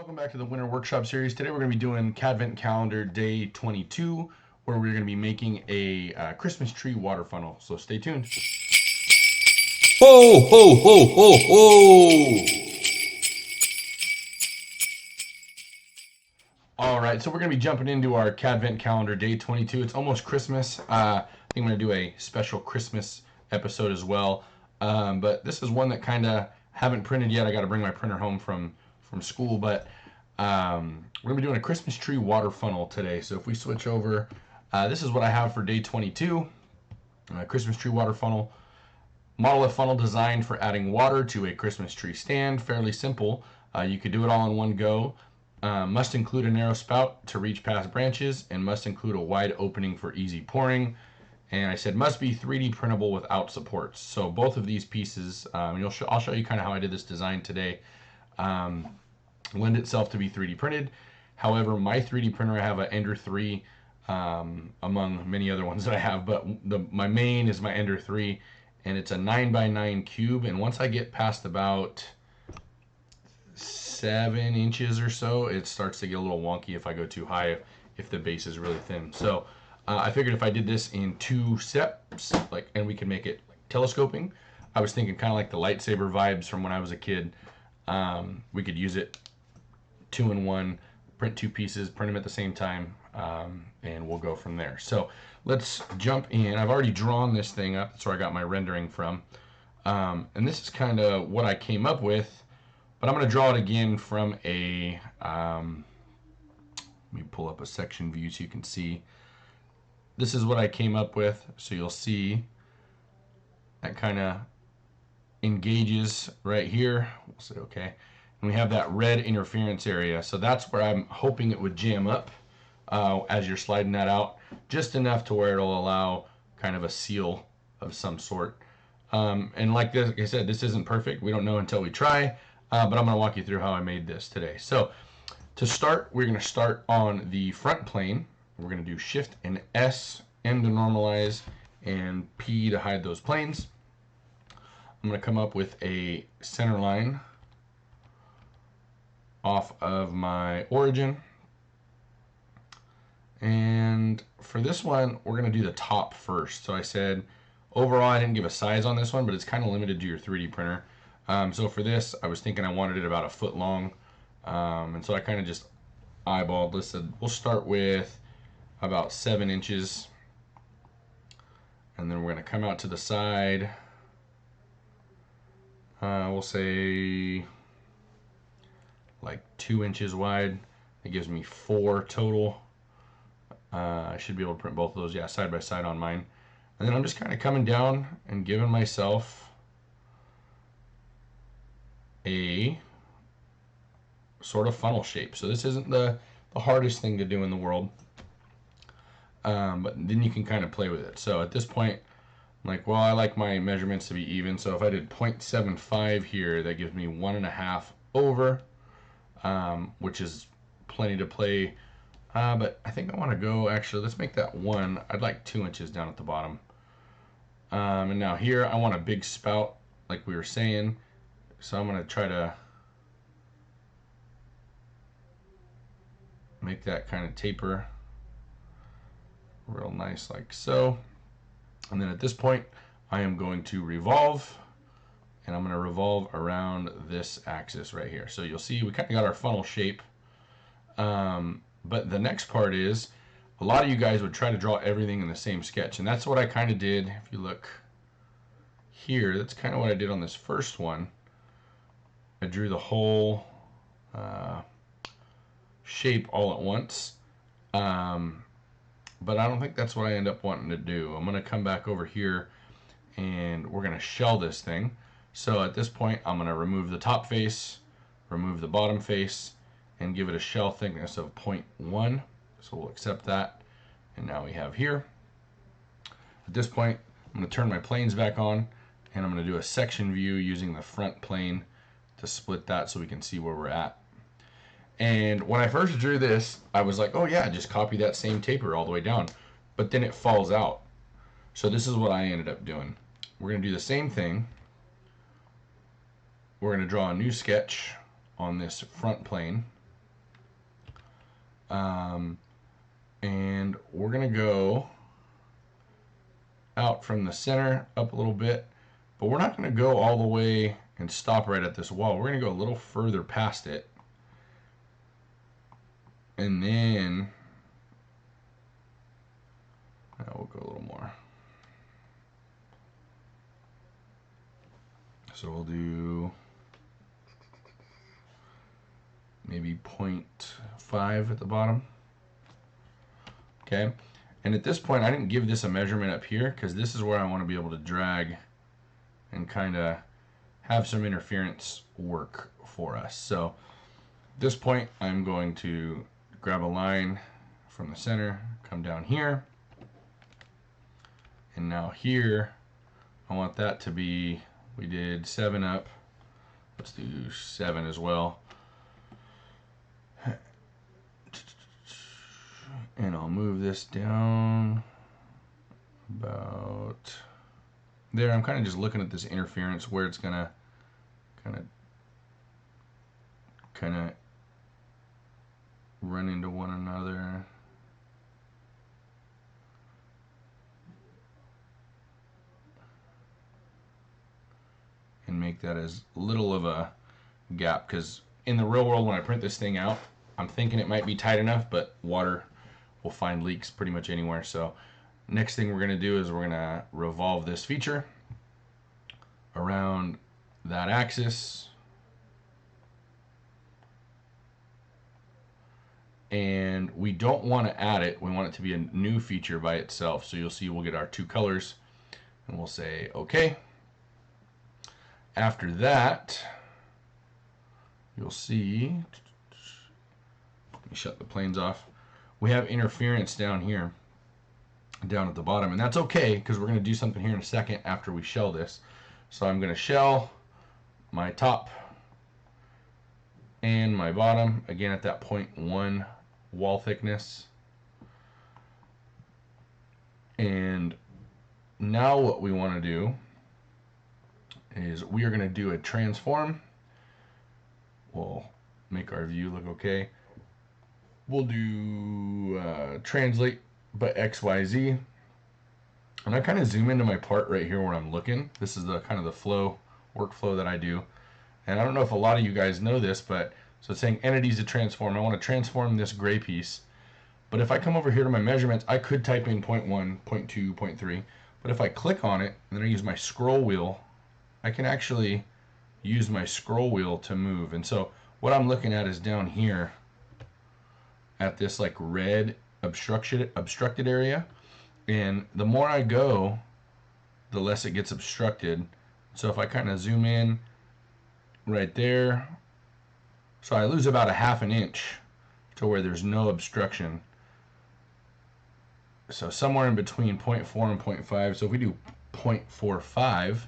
Welcome back to the Winter Workshop Series. Today we're going to be doing CAD-vent calendar day 22, where we're going to be making a Christmas tree water funnel. So stay tuned. Ho, ho, ho, ho, ho! All right, so we're going to be jumping into our CAD-vent calendar day 22. It's almost Christmas. I think I'm going to do a special Christmas episode as well. But this is one that kind of haven't printed yet. I got to bring my printer home from school, but we're going to be doing a Christmas tree water funnel today. So if we switch over, this is what I have for day 22. Christmas tree water funnel. Monolith funnel designed for adding water to a Christmas tree stand. Fairly simple. You could do it all in one go. Must include a narrow spout to reach past branches, and must include a wide opening for easy pouring. And I said must be 3D printable without supports. So both of these pieces, I'll show you kind of how I did this design today. Lend itself to be 3D printed. However, my 3D printer, I have an Ender 3 among many other ones that I have, but my main is my Ender 3, and it's a 9x9 cube. And once I get past about 7 inches or so, it starts to get a little wonky if I go too high, if the base is really thin. So I figured if I did this in 2 steps, and we could make it telescoping. I was thinking kind of like the lightsaber vibes from when I was a kid. We could use it 2-in-1, print 2 pieces, print them at the same time, and we'll go from there. So let's jump in. I've already drawn this thing up. That's where I got my rendering from. And this is kind of what I came up with, but I'm going to draw it again from a, let me pull up a section view so you can see. This is what I came up with, so you'll see that kind of engages right here. We'll say okay. And we have that red interference area. So that's where I'm hoping it would jam up as you're sliding that out. Just enough to where it'll allow kind of a seal of some sort. And like I said, this isn't perfect. We don't know until we try. But I'm going to walk you through how I made this today. So to start, we're going to start on the front plane. We're going to do Shift and S, M to normalize, and P to hide those planes. I'm going to come up with a center line off of my origin. And for this one, we're going to do the top first. So I said, overall, I didn't give a size on this one, but it's kind of limited to your 3D printer. So for this, I was thinking I wanted it about 1 foot long. And so I kind of just eyeballed this. We'll start with about 7 inches. And then we're going to come out to the side. We'll say like 2 inches wide. It gives me 4 total. I should be able to print both of those, yeah, side by side on mine. And then I'm just kind of coming down and giving myself a sort of funnel shape. So this isn't the hardest thing to do in the world. But then you can kind of play with it. So at this point, I'm like, well, I like my measurements to be even. So if I did 0.75 here, that gives me 1.5 over, which is plenty to play. But I think I want to go, actually, let's make that 1. I'd like 2 inches down at the bottom. And now here, I want a big spout, like we were saying. So I'm going to try to make that kind of taper real nice, like so. And then at this point, I am going to revolve, and I'm going to revolve around this axis right here. So you'll see we kind of got our funnel shape. But the next part is, a lot of you guys would try to draw everything in the same sketch, and that's what I kind of did. If you look here, that's kind of what I did on this first one. I drew the whole shape all at once. But I don't think that's what I end up wanting to do. I'm going to come back over here and we're going to shell this thing. So at this point, I'm going to remove the top face, remove the bottom face, and give it a shell thickness of 0.1. So we'll accept that. And now we have here. At this point, I'm going to turn my planes back on, and I'm going to do a section view using the front plane to split that so we can see where we're at. And when I first drew this, I was like, oh yeah, just copy that same taper all the way down. But then it falls out. So this is what I ended up doing. We're going to do the same thing. We're going to draw a new sketch on this front plane. And we're going to go out from the center up a little bit, but we're not going to go all the way and stop right at this wall. We're going to go a little further past it. And then we'll go a little more. So we'll do maybe 0.5 at the bottom. Okay. And at this point, I didn't give this a measurement up here because this is where I want to be able to drag and kind of have some interference work for us. So at this point, I'm going to grab a line from the center, come down here. And now here, I want that to be, we did 7 up. Let's do 7 as well. And I'll move this down about there. I'm kind of just looking at this interference where it's gonna kind of run into one another. And make that as little of a gap, because in the real world when I print this thing out, I'm thinking it might be tight enough, but water will find leaks pretty much anywhere. So next thing we're going to do is we're going to revolve this feature around that axis. And we don't want to add it. We want it to be a new feature by itself. So you'll see we'll get our 2 colors and we'll say okay. After that, you'll see, let me shut the planes off. We have interference down here, down at the bottom, and that's okay because we're going to do something here in a second after we shell this. So I'm going to shell my top and my bottom, again at that 0.1 wall thickness. And now what we want to do is we are going to do a transform. We'll make our view look okay. We'll do translate by XYZ. And I kind of zoom into my part right here where I'm looking. This is the kind of the workflow that I do. And I don't know if a lot of you guys know this, but so it's saying entities to transform. I want to transform this gray piece. But if I come over here to my measurements, I could type in 0.1, 0.2, 0.3. But if I click on it and then I use my scroll wheel, I can actually use my scroll wheel to move. And so what I'm looking at is down here at this like red obstructed area. And the more I go, the less it gets obstructed. So if I kind of zoom in right there, so I lose about a ½ an inch to where there's no obstruction. So somewhere in between 0.4 and 0.5. So if we do 0.45,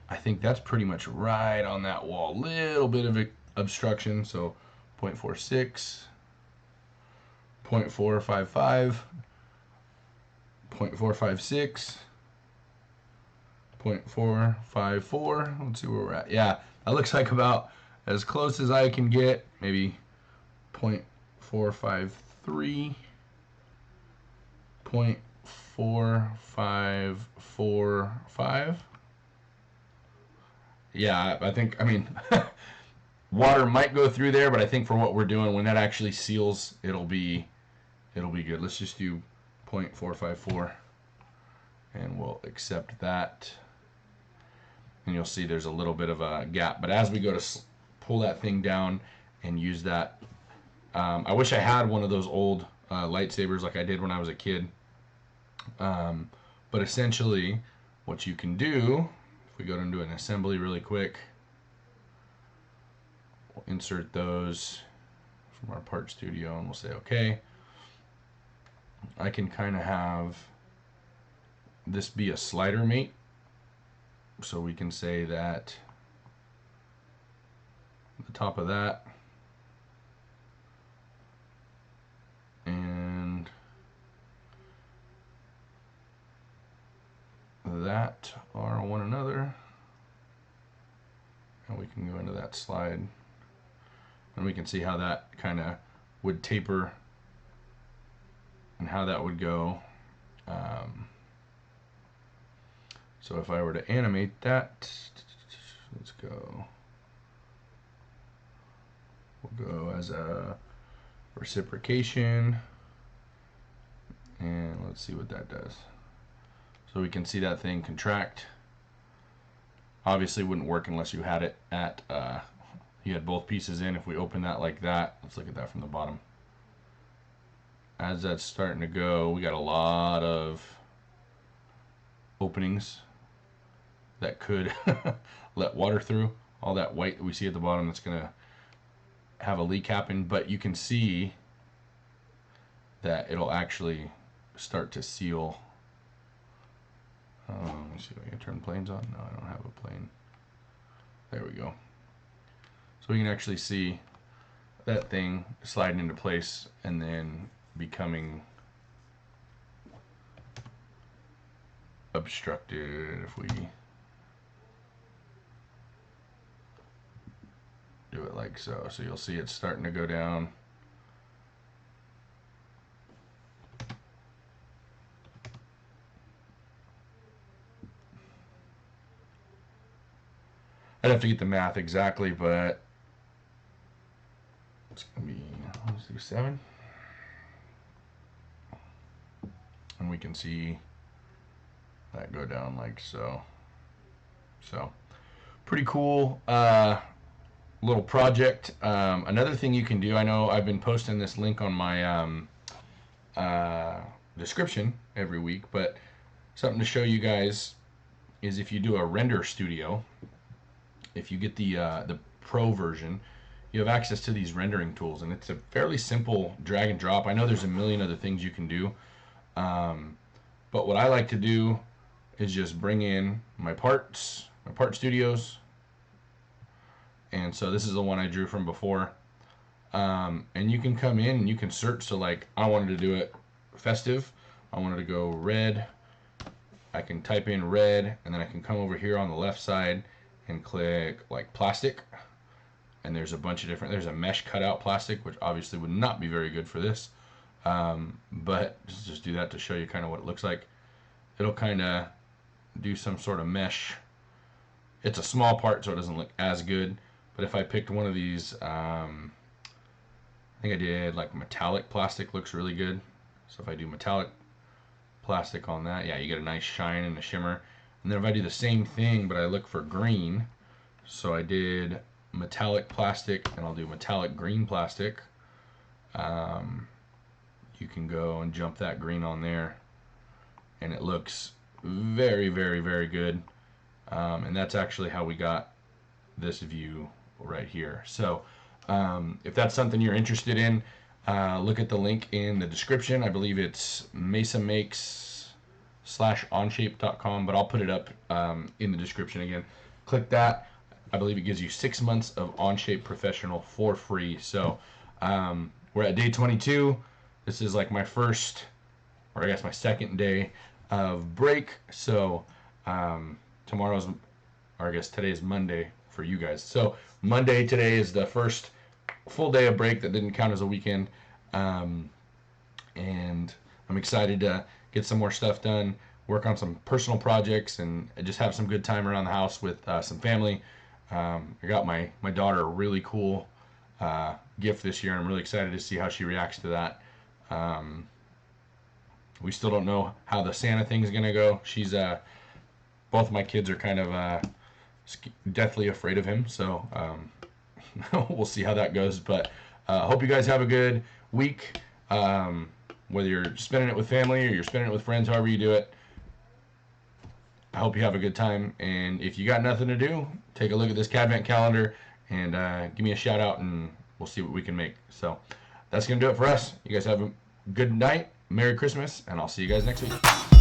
I think that's pretty much right on that wall. Little bit of obstruction, so 0.46, 0.455, 0.456, 0.454. Let's see where we're at. Yeah, that looks like about as close as I can get. Maybe 0.453, 0.4545. Yeah, I think, I mean, water might go through there, but I think for what we're doing, when that actually seals, it'll be good. Let's just do 0.454 and we'll accept that. And you'll see there's a little bit of a gap. But as we go to pull that thing down and use that, I wish I had one of those old lightsabers like I did when I was a kid. But essentially, what you can do, if we go into an assembly really quick, we'll insert those from our part studio and we'll say okay. I can kind of have this be a slider mate. So we can say that the top of that and that are one another, and we can go into that slide and we can see how that kind of would taper and how that would go. So if I were to animate that, let's go. We'll go as a reciprocation, and let's see what that does. So we can see that thing contract. Obviously wouldn't work unless you had it at, you had both pieces in. If we open that like that, let's look at that from the bottom. As that's starting to go, we got a lot of openings that could let water through. All that white that we see at the bottom, that's going to have a leak happen, but you can see that it'll actually start to seal. Let me see if I can turn planes on. No, I don't have a plane. There we go. So we can actually see that thing sliding into place and then becoming obstructed if we do it like so. So you'll see it's starting to go down. I'd have to get the math exactly, but it's going to be, let's do 7. And we can see that go down like so. So, pretty cool little project. Another thing you can do, I know I've been posting this link on my description every week, but something to show you guys is if you do a render studio, if you get the pro version, you have access to these rendering tools, and it's a fairly simple drag and drop. I know there's a million other things you can do, but what I like to do is just bring in my parts, my part studios, and so this is the one I drew from before, and you can come in and you can search. So like, I wanted to do it festive, I wanted to go red, I can type in red, and then I can come over here on the left side and click like plastic, and there's a bunch of different, there's a mesh cutout plastic, which obviously would not be very good for this, but just do that to show you kind of what it looks like. It'll kind of do some sort of mesh. It's a small part, so it doesn't look as good, but if I picked one of these, I think I did like metallic plastic, looks really good. So if I do metallic plastic on that, yeah, you get a nice shine and a shimmer. And then if I do the same thing, but I look for green, so I did metallic plastic, and I'll do metallic green plastic. You can go and jump that green on there, and it looks very, very, very good. And that's actually how we got this view right here. So if that's something you're interested in, look at the link in the description. I believe it's mesamakes/onshape.com, but I'll put it up in the description again. Click that. I believe it gives you 6 months of Onshape Professional for free. So we're at day 22. This is like my first, or I guess my second day of break. So tomorrow's, or I guess today's Monday for you guys. So Monday today is the first full day of break that didn't count as a weekend. And I'm excited to get some more stuff done, work on some personal projects, and just have some good time around the house with some family. I got my daughter a really cool gift this year, and I'm really excited to see how she reacts to that. We still don't know how the Santa thing is going to go. She's both my kids are kind of deathly afraid of him, so we'll see how that goes. But I hope you guys have a good week. Whether you're spending it with family or you're spending it with friends, however you do it, I hope you have a good time. And if you got nothing to do, take a look at this CAD-vent calendar and give me a shout out, and we'll see what we can make. So that's going to do it for us. You guys have a good night, Merry Christmas, and I'll see you guys next week.